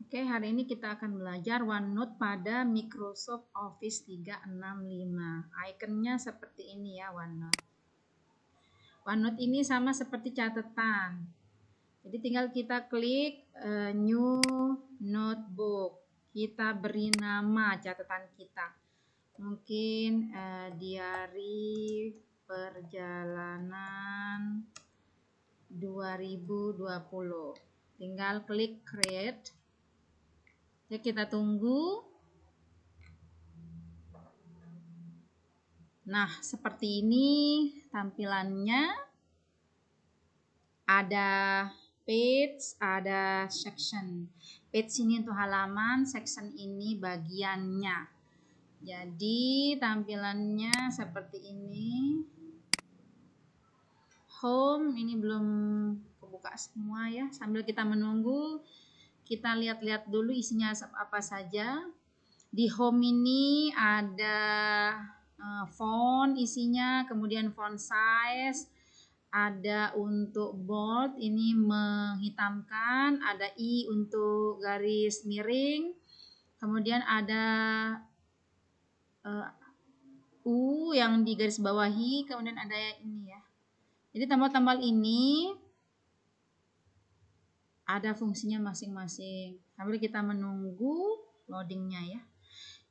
Oke, hari ini kita akan belajar OneNote pada Microsoft Office 365. Ikonnya seperti ini ya, OneNote. OneNote ini sama seperti catatan. Jadi tinggal kita klik New Notebook. Kita beri nama catatan kita. Mungkin diary perjalanan 2020. Tinggal klik create. Ya, kita tunggu. Nah, seperti ini tampilannya. Ada page, ada section. Page ini untuk halaman, section ini bagiannya. Jadi tampilannya seperti ini. Home ini belum kebuka semua ya. Sambil kita menunggu, kita lihat-lihat dulu isinya apa saja. Di home ini ada font isinya, kemudian font size, ada untuk bold ini menghitamkan, ada I untuk garis miring, kemudian ada U yang di garis bawahi, kemudian ada ini ya. Jadi tombol-tombol ini ada fungsinya masing-masing. Sambil kita menunggu loadingnya ya.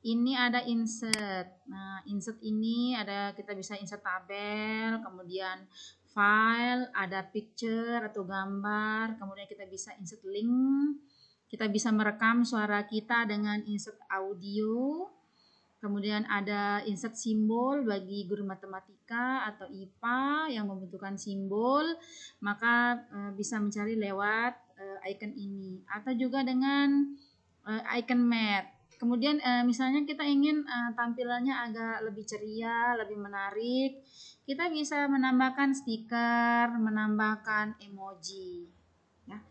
Ini ada insert. Nah, insert ini ada, kita bisa insert tabel, kemudian file, ada picture atau gambar, kemudian kita bisa insert link. Kita bisa merekam suara kita dengan insert audio. Kemudian ada insert simbol bagi guru matematika atau IPA yang membutuhkan simbol, maka bisa mencari lewat icon ini, atau juga dengan icon mat. Kemudian misalnya kita ingin tampilannya agak lebih ceria, lebih menarik, kita bisa menambahkan stiker, menambahkan emoji. Ya.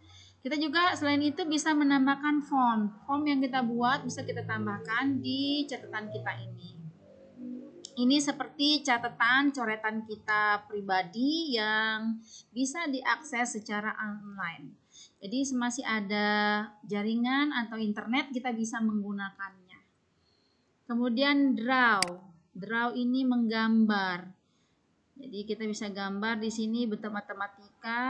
Kita juga selain itu bisa menambahkan font. Font yang kita buat bisa kita tambahkan di catatan kita ini. Ini seperti catatan coretan kita pribadi yang bisa diakses secara online. Jadi masih ada jaringan atau internet, kita bisa menggunakannya. Kemudian draw. Draw ini menggambar. Jadi kita bisa gambar di sini bentuk matematika.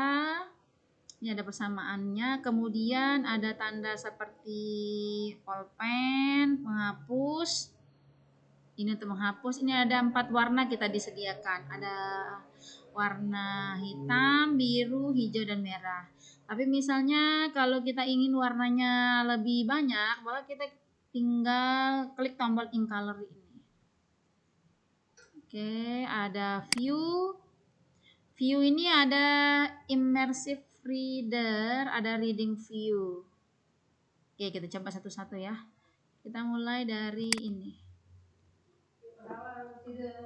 Ini ada persamaannya. Kemudian ada tanda seperti pulpen, menghapus. Ini untuk menghapus. Ini ada 4 warna kita disediakan. Ada warna hitam, biru, hijau, dan merah. Tapi misalnya kalau kita ingin warnanya lebih banyak, maka kita tinggal klik tombol ink color ini. Oke, ada view. View ini ada immersive reader, ada reading view. Oke, kita coba satu-satu ya. Kita mulai dari ini.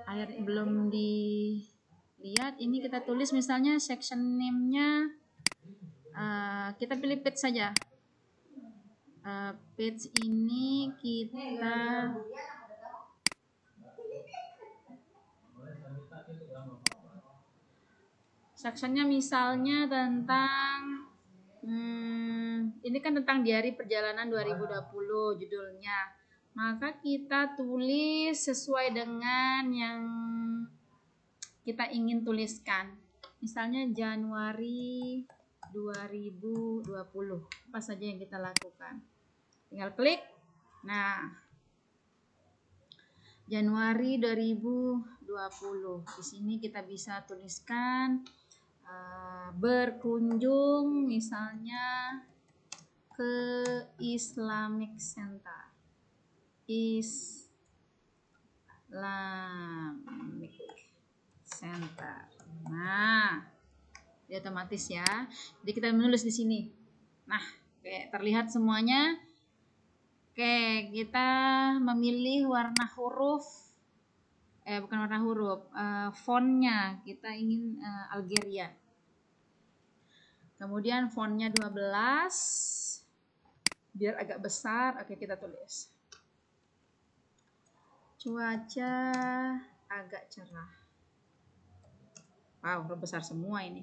Air belum dilihat, ini kita tulis misalnya section name-nya. Kita pilih page saja. Page ini kita sectionnya misalnya tentang ini kan tentang diary perjalanan 2020 judulnya. Maka kita tulis sesuai dengan yang kita ingin tuliskan. Misalnya Januari 2020. Apa saja yang kita lakukan? Tinggal klik. Nah, Januari 2020. Di sini kita bisa tuliskan berkunjung misalnya ke Islamic Center. Islamic Center. Nah, dia otomatis ya. Jadi kita menulis di sini. Nah, oke, terlihat semuanya. Oke, kita memilih warna huruf. Bukan warna huruf, fontnya kita ingin Algeria. Kemudian fontnya 12. Biar agak besar, oke kita tulis. Cuaca agak cerah. Wow, huruf besar semua ini.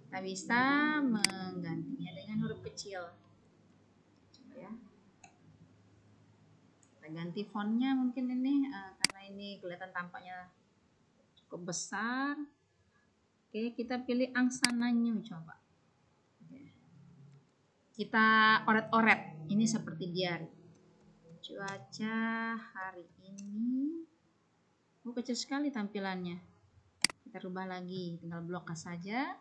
Kita bisa menggantinya dengan huruf kecil. Coba ya. Kita ganti fontnya mungkin ini karena ini kelihatan tampaknya cukup besar. Oke, kita pilih Angsana New coba. Oke. Kita oret-oret. Ini seperti diary. Cuaca hari ini. Kecil sekali tampilannya. Kita rubah lagi, tinggal blok saja.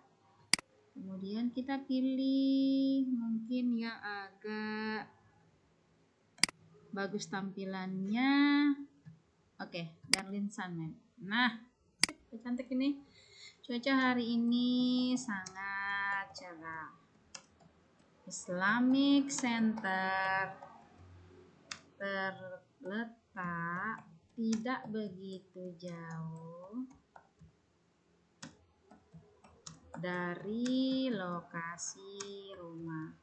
Kemudian kita pilih mungkin yang agak bagus tampilannya. Oke, Darlin Sun. Nah, cantik ini. Cuaca hari ini sangat cerah. Islamic Center terletak tidak begitu jauh dari lokasi rumah.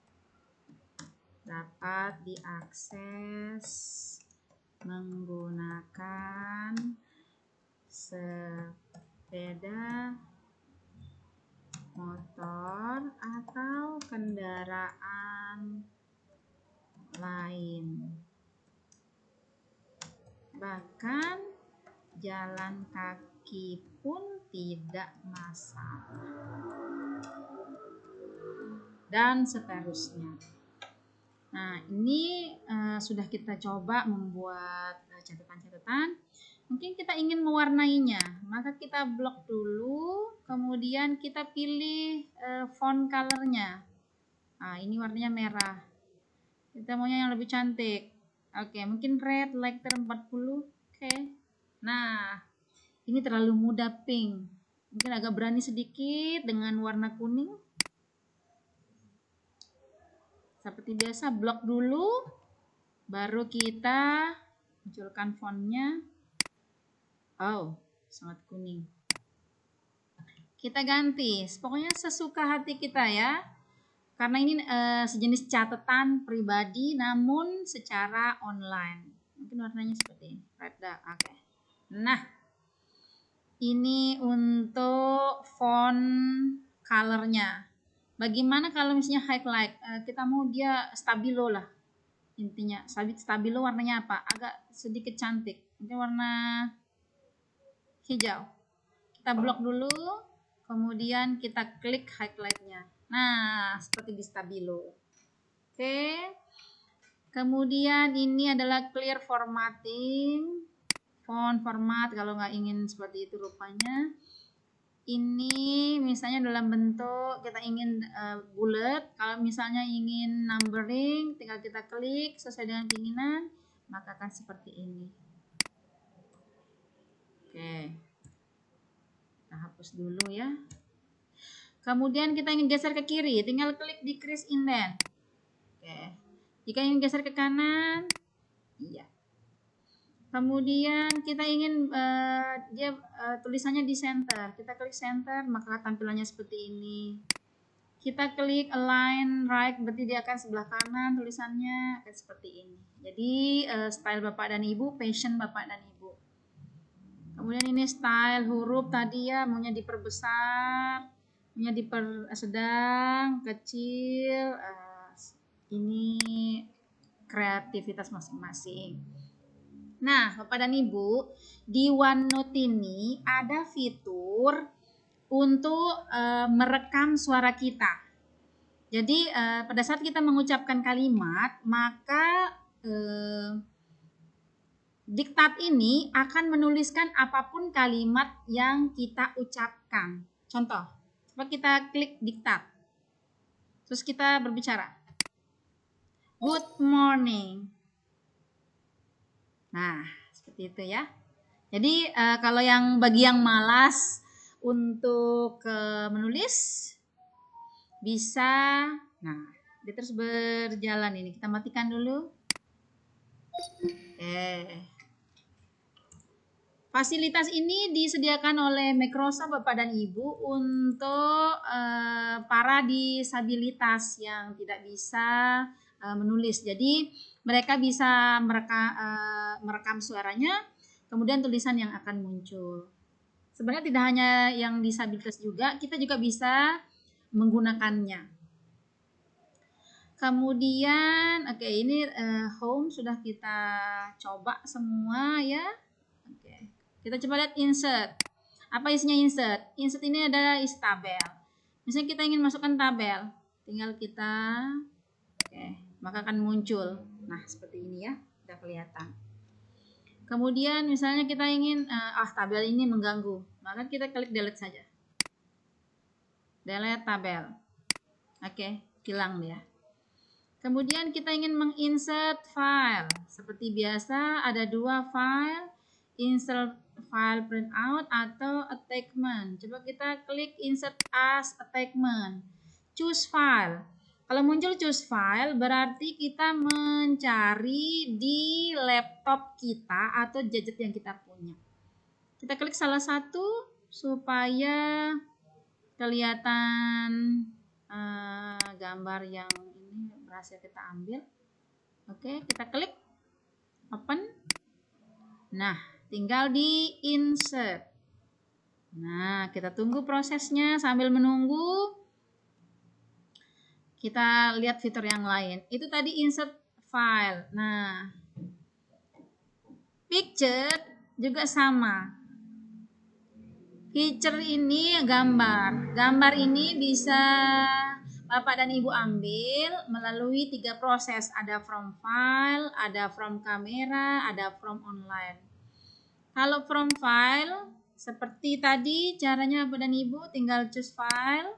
Dapat diakses menggunakan sepeda motor atau kendaraan lain. Bahkan jalan kaki pun tidak masalah. Dan seterusnya. Nah, ini sudah kita coba membuat catatan-catatan. Mungkin kita ingin mewarnainya, maka kita blok dulu, kemudian kita pilih font colornya. Nah, ini warnanya merah. Kita maunya yang lebih cantik. Oke, mungkin red, lighter 40. Oke. Nah, ini terlalu muda pink. Mungkin agak berani sedikit dengan warna kuning. Seperti biasa, blok dulu, baru kita munculkan fontnya. Oh, sangat kuning. Kita ganti, pokoknya sesuka hati kita ya. Karena ini sejenis catatan pribadi, namun secara online. Mungkin warnanya seperti ini, red dark. Oke. Nah, ini untuk font colornya. Bagaimana kalau misalnya highlight? Kita mau dia stabilo lah. Intinya, stabilo warnanya apa? Agak sedikit cantik. Mungkin warna hijau. Kita blok dulu, kemudian kita klik highlightnya. Nah, seperti di stabilo. Oke. Kemudian ini adalah clear formatting. Font format kalau nggak ingin seperti itu rupanya. Ini misalnya dalam bentuk kita ingin bulat. Kalau misalnya ingin numbering, tinggal kita klik sesuai dengan keinginan, maka akan seperti ini. Oke, kita hapus dulu ya. Kemudian kita ingin geser ke kiri, tinggal klik decrease indent. Oke, jika ingin geser ke kanan, iya. Kemudian kita ingin tulisannya di center, kita klik center, maka tampilannya seperti ini. Kita klik align right, berarti dia akan sebelah kanan, tulisannya akan seperti ini. Jadi style Bapak dan Ibu, passion Bapak dan Ibu. Kemudian ini style huruf tadi ya, maunya diperbesar, maunya sedang, kecil. Ini kreativitas masing-masing. Nah, Bapak dan Ibu, di OneNote ini ada fitur untuk merekam suara kita. Jadi pada saat kita mengucapkan kalimat, maka diktat ini akan menuliskan apapun kalimat yang kita ucapkan. Contoh, coba kita klik diktat. Terus kita berbicara. Good morning. Nah, seperti itu ya. Jadi kalau bagi yang malas untuk menulis, bisa. Nah, dia terus berjalan ini. Kita matikan dulu. Fasilitas ini disediakan oleh Microsoft Bapak dan Ibu untuk para disabilitas yang tidak bisa menulis. Jadi mereka bisa merekam suaranya, kemudian tulisan yang akan muncul. Sebenarnya tidak hanya yang disabilitas juga, kita juga bisa menggunakannya. Kemudian oke, ini home sudah kita coba semua ya. Oke, kita coba lihat insert. Apa isinya insert? Insert ini adalah isi tabel. Misalnya kita ingin masukkan tabel, tinggal kita maka akan muncul. Nah, seperti ini ya, sudah kelihatan. Kemudian misalnya kita ingin tabel ini mengganggu, maka kita klik delete saja. Delete tabel. Oke, hilang dia. Kemudian kita ingin menginsert file. Seperti biasa ada dua file, insert file printout atau attachment. Coba kita klik insert as attachment. Choose file. Kalau muncul choose file berarti kita mencari di laptop kita atau gadget yang kita punya. Kita klik salah satu supaya kelihatan gambar yang ini berhasil kita ambil. Oke, kita klik open. Nah, tinggal di insert. Nah, kita tunggu prosesnya. Sambil menunggu, kita lihat fitur yang lain. Itu tadi insert file. Nah, picture juga sama. Picture ini gambar. Gambar ini bisa Bapak dan Ibu ambil melalui 3 proses. Ada from file, ada from kamera, ada from online. Kalau from file, seperti tadi caranya Bapak dan Ibu tinggal choose file.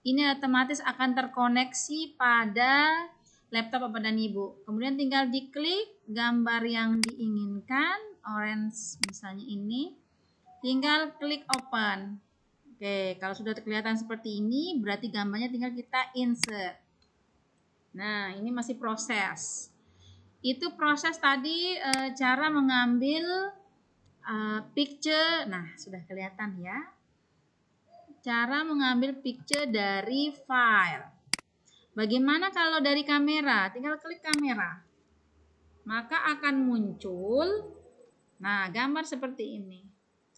Ini otomatis akan terkoneksi pada laptop Bapak dan Ibu. Kemudian tinggal diklik gambar yang diinginkan, orange misalnya ini. Tinggal klik open. Oke, kalau sudah kelihatan seperti ini, berarti gambarnya tinggal kita insert. Nah, ini masih proses. Itu proses tadi cara mengambil picture. Nah, sudah kelihatan ya. Cara mengambil picture dari file. Bagaimana kalau dari kamera? Tinggal klik kamera. Maka akan muncul, nah, gambar seperti ini.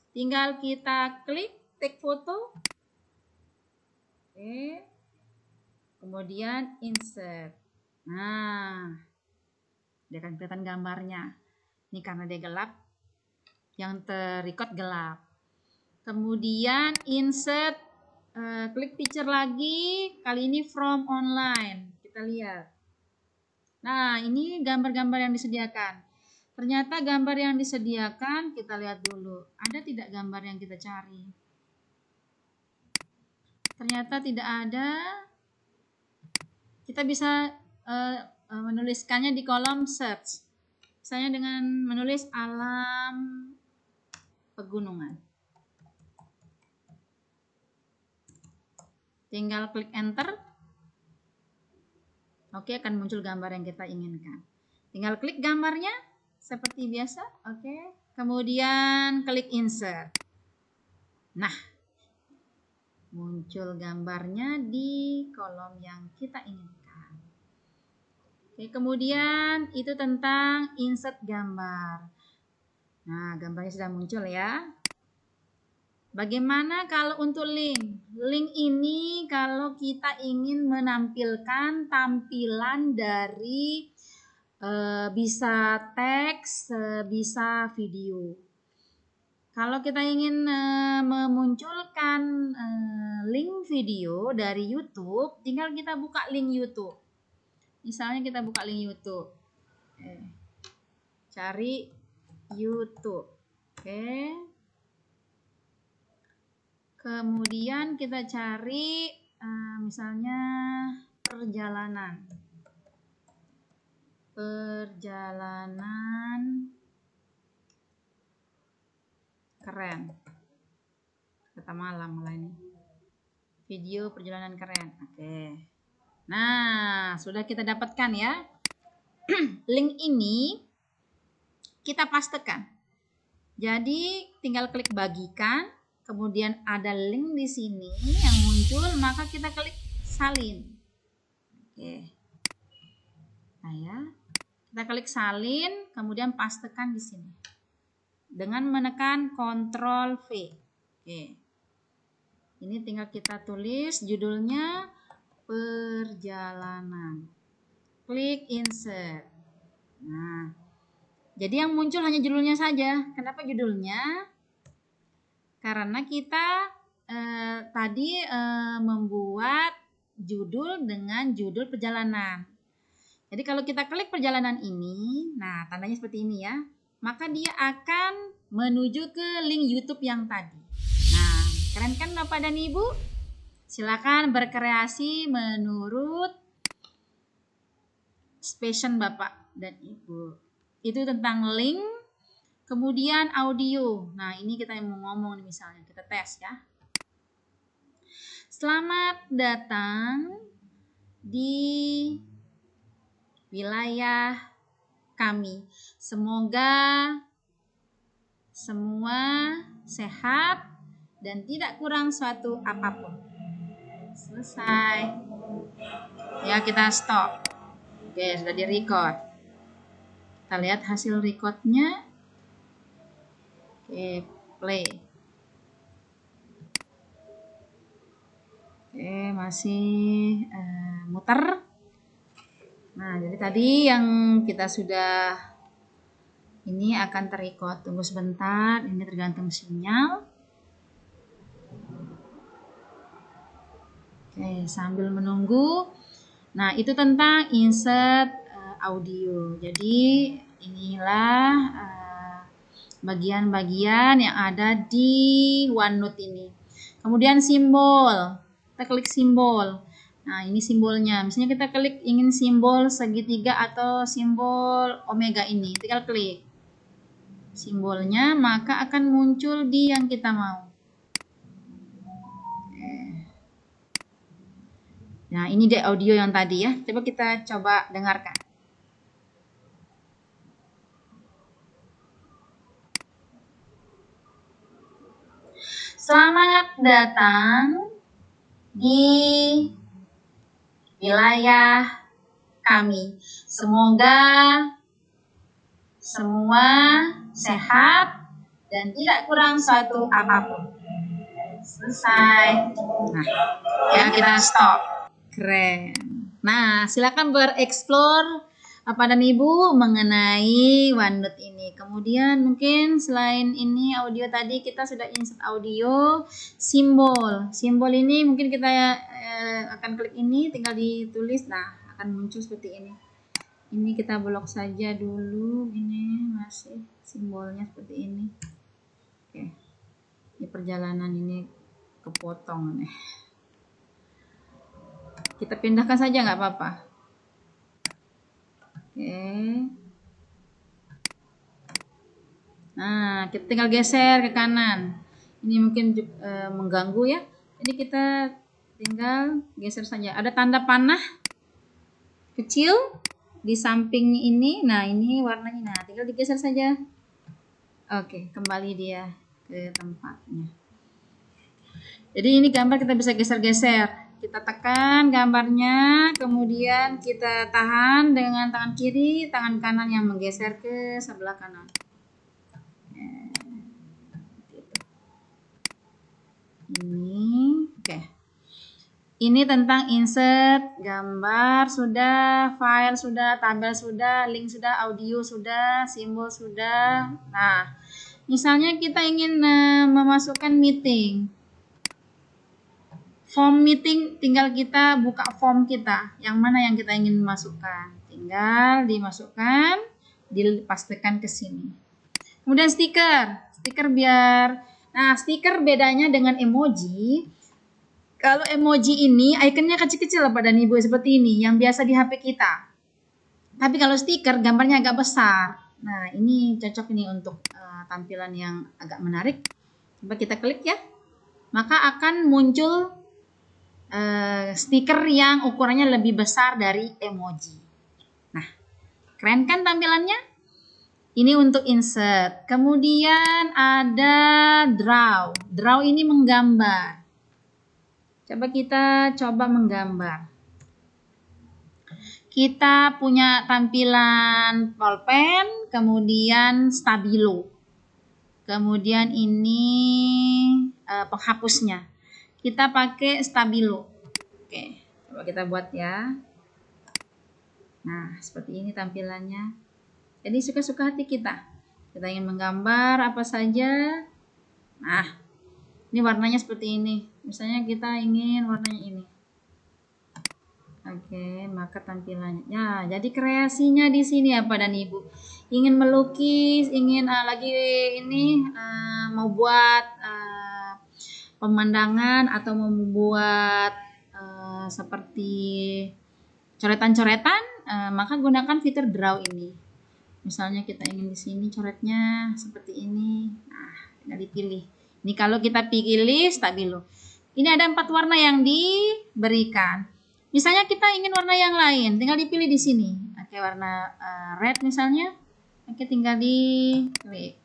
Tinggal kita klik take foto. Oke. Kemudian insert. Nah, dia akan kelihatan gambarnya. Ini karena dia gelap, yang terrecord gelap. Kemudian insert, klik picture lagi, kali ini from online. Kita lihat. Nah, ini gambar-gambar yang disediakan. Ternyata gambar yang disediakan, kita lihat dulu. Ada tidak gambar yang kita cari? Ternyata tidak ada. Kita bisa menuliskannya di kolom search. Misalnya dengan menulis alam pegunungan. Tinggal klik enter. Oke, akan muncul gambar yang kita inginkan. Tinggal klik gambarnya seperti biasa. Oke. Kemudian klik insert. Nah, muncul gambarnya di kolom yang kita inginkan. Oke, kemudian itu tentang insert gambar. Nah, gambarnya sudah muncul ya. Bagaimana kalau untuk link? Link ini kalau kita ingin menampilkan tampilan dari bisa teks, bisa video. Kalau kita ingin memunculkan link video dari YouTube, tinggal kita buka link YouTube. Misalnya kita buka link YouTube. Cari YouTube. Oke. Kemudian kita cari misalnya perjalanan keren. Kata malam malah ini. Video perjalanan keren. Oke. Nah, sudah kita dapatkan ya. Link ini kita pastekan. Jadi tinggal klik bagikan, kemudian ada link di sini yang muncul, maka kita klik salin. Oke. Nah ya, kita klik salin, kemudian pastekan di sini dengan menekan Ctrl V. Oke. Ini tinggal kita tulis judulnya perjalanan. klik insert. Nah, jadi yang muncul hanya judulnya saja. Kenapa judulnya? Karena kita tadi membuat judul dengan judul perjalanan. Jadi kalau kita klik perjalanan ini, nah tandanya seperti ini ya, maka dia akan menuju ke link YouTube yang tadi. Nah, keren kan Bapak dan Ibu? Silakan berkreasi menurut passion Bapak dan Ibu. Itu tentang link, kemudian audio. Nah, ini kita yang mau ngomong nih misalnya, kita tes ya. Selamat datang di wilayah kami. Semoga semua sehat dan tidak kurang suatu apapun. Selesai. Ya, kita stop. Oke, sudah di-record. Kita lihat hasil recordnya. Oke, play. Oke, masih muter. Nah, jadi tadi yang kita sudah ini akan terrecord. Tunggu sebentar, ini tergantung sinyal. Oke, sambil menunggu. Nah, itu tentang insert audio. Jadi, inilah bagian-bagian yang ada di OneNote ini. Kemudian simbol. Kita klik simbol. Nah, ini simbolnya. Misalnya kita klik ingin simbol segitiga atau simbol omega ini. Tinggal klik simbolnya, maka akan muncul di yang kita mau. Nah, ini deh audio yang tadi ya. Coba kita coba dengarkan. Selamat datang di wilayah kami. Semoga semua sehat dan tidak kurang suatu apapun. Selesai. Nah, ya kita stop. Keren. Nah, silakan bereksplor Bapak dan Ibu mengenai OneNote ini. Kemudian mungkin selain ini audio tadi kita sudah insert audio, simbol. Simbol ini mungkin kita akan klik ini, tinggal ditulis. Nah, akan muncul seperti ini. Ini kita blok saja dulu. Ini masih simbolnya seperti ini. Oke. Ini perjalanan ini kepotong nih. Kita pindahkan saja nggak apa-apa. Oke. Nah, kita tinggal geser ke kanan. Ini mungkin mengganggu ya. Jadi kita tinggal geser saja. Ada tanda panah kecil di samping ini. Nah, ini warnanya. Nah, tinggal digeser saja. Oke, kembali dia ke tempatnya. Jadi ini gambar kita bisa geser-geser. Kita tekan gambarnya, kemudian kita tahan dengan tangan kiri, tangan kanan yang menggeser ke sebelah kanan. Ini, oke. Ini tentang insert, gambar sudah, file sudah, tabel sudah, link sudah, audio sudah, simbol sudah. Nah, misalnya kita ingin memasukkan meeting. Form meeting, tinggal kita buka form kita. Yang mana yang kita ingin masukkan. Tinggal dimasukkan, dipastikan ke sini. Kemudian stiker. Stiker biar... Nah, stiker bedanya dengan emoji. Kalau emoji ini ikonnya kecil-kecil Bapak dan Ibu seperti ini. Yang biasa di HP kita. Tapi kalau stiker gambarnya agak besar. Nah, ini cocok ini untuk tampilan yang agak menarik. Coba kita klik ya. Maka akan muncul stiker yang ukurannya lebih besar dari emoji. Nah, keren kan tampilannya? Ini untuk insert. Kemudian ada draw. Draw ini menggambar. Coba kita coba menggambar. Kita punya tampilan pulpen, kemudian stabilo. Kemudian ini penghapusnya. Kita pakai stabilo. Oke, coba kita buat ya. Nah, seperti ini tampilannya. Jadi suka-suka hati kita. Kita ingin menggambar apa saja. Nah, ini warnanya seperti ini. Misalnya kita ingin warnanya ini. Oke, maka tampilannya. Ya, jadi kreasinya di sini ya Pak dan Ibu. Ingin melukis, ingin lagi ini mau buat pemandangan atau membuat seperti coretan-coretan, maka gunakan fitur draw ini. Misalnya kita ingin di sini coretnya seperti ini. Nah, tinggal dipilih. Ini kalau kita pilih stabilo. Ini ada 4 warna yang diberikan. Misalnya kita ingin warna yang lain, tinggal dipilih di sini. Oke, warna red misalnya. Oke, tinggal diklik.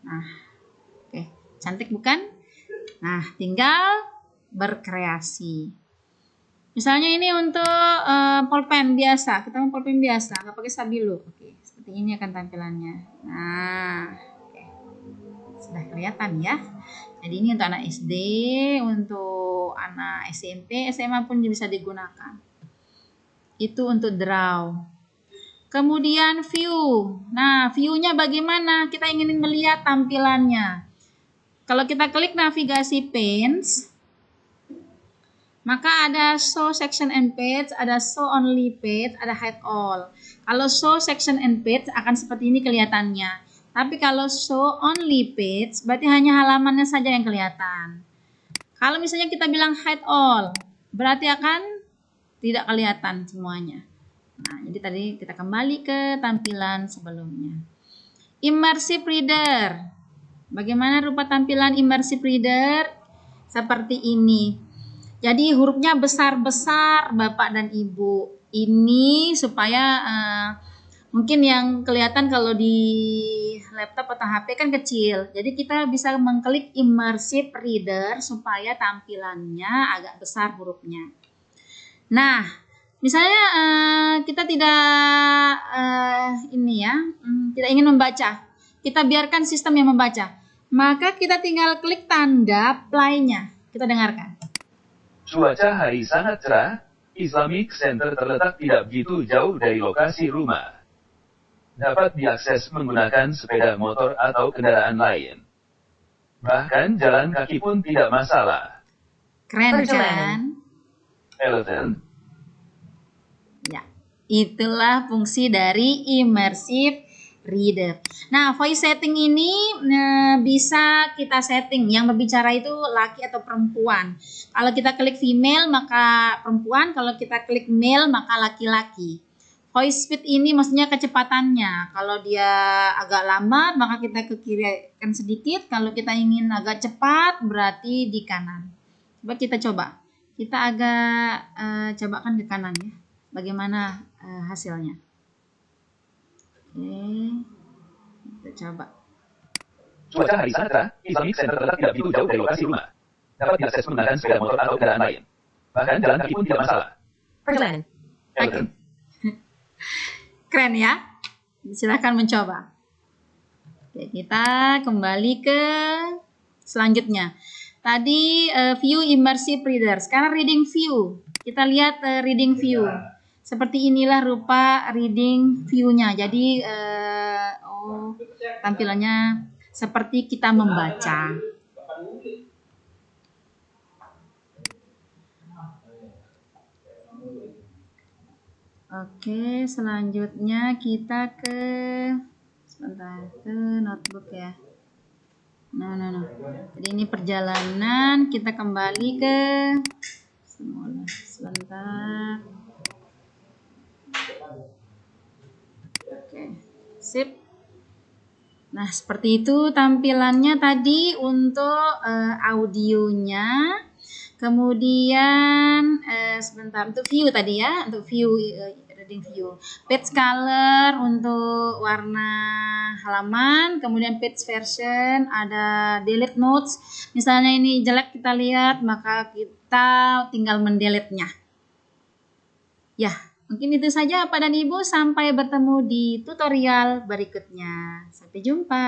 Nah, oke, cantik bukan? Nah, tinggal berkreasi. Misalnya ini untuk pulpen biasa, kita mau pulpen biasa, nggak pakai stabilo. Oke, seperti ini akan tampilannya. Nah, oke. Sudah kelihatan ya. Jadi ini untuk anak SD, untuk anak SMP, SMA pun bisa digunakan. Itu untuk draw. Kemudian view. Nah, view-nya bagaimana? Kita ingin melihat tampilannya. Kalau kita klik navigasi panes, maka ada show section and page, ada show only page, ada hide all. Kalau show section and page akan seperti ini kelihatannya. Tapi kalau show only page, berarti hanya halamannya saja yang kelihatan. Kalau misalnya kita bilang hide all, berarti akan tidak kelihatan semuanya. Nah, jadi tadi kita kembali ke tampilan sebelumnya. Immersive reader. Bagaimana rupa tampilan immersive reader? Seperti ini. Jadi hurufnya besar-besar Bapak dan Ibu. Ini supaya mungkin yang kelihatan kalau di laptop atau HP kan kecil. Jadi kita bisa mengklik immersive reader supaya tampilannya agak besar hurufnya. Nah, misalnya kita tidak tidak ingin membaca. Kita biarkan sistem yang membaca. Maka kita tinggal klik tanda play-nya. Kita dengarkan. Cuaca hari sangat cerah, Islamic Center terletak tidak begitu jauh dari lokasi rumah. Dapat diakses menggunakan sepeda motor atau kendaraan lain. Bahkan jalan kaki pun tidak masalah. Keren kan? Eleven. Ya, itulah fungsi dari immersive reader. Nah, voice setting ini bisa kita setting. Yang berbicara itu laki atau perempuan. Kalau kita klik female maka perempuan, kalau kita klik male maka laki-laki. Voice speed ini maksudnya kecepatannya. Kalau dia agak lambat maka kita ke kiri kan sedikit. Kalau kita ingin agak cepat berarti di kanan. Coba kita coba. Kita agak cobakan ke kanan ya. Bagaimana hasilnya? Oke, kita coba. Cuaca hari sangat cerah, Islamic Center terletak tidak begitu jauh dari lokasi rumah. Dapat diakses menggunakan sepeda motor atau kendaraan lain. Bahkan jalan kaki pun tidak masalah. Perjalanan. Oke. Keren ya? Silahkan mencoba. Oke, kita kembali ke selanjutnya. Tadi view immersive reader. Sekarang reading view. Kita lihat reading view. Seperti inilah rupa reading view-nya. Jadi tampilannya seperti kita membaca. Oke, selanjutnya kita ke notebook ya. Nah. Jadi ini perjalanan, kita kembali ke sebentar. Oke, sip. Nah, seperti itu tampilannya tadi untuk audionya. Kemudian sebentar untuk view tadi ya, untuk view reading view. Page color untuk warna halaman, kemudian page version, ada delete notes. Misalnya ini jelek kita lihat, maka kita tinggal mendelete-nya. Ya, mungkin itu saja Bapak dan Ibu, sampai bertemu di tutorial berikutnya. Sampai jumpa.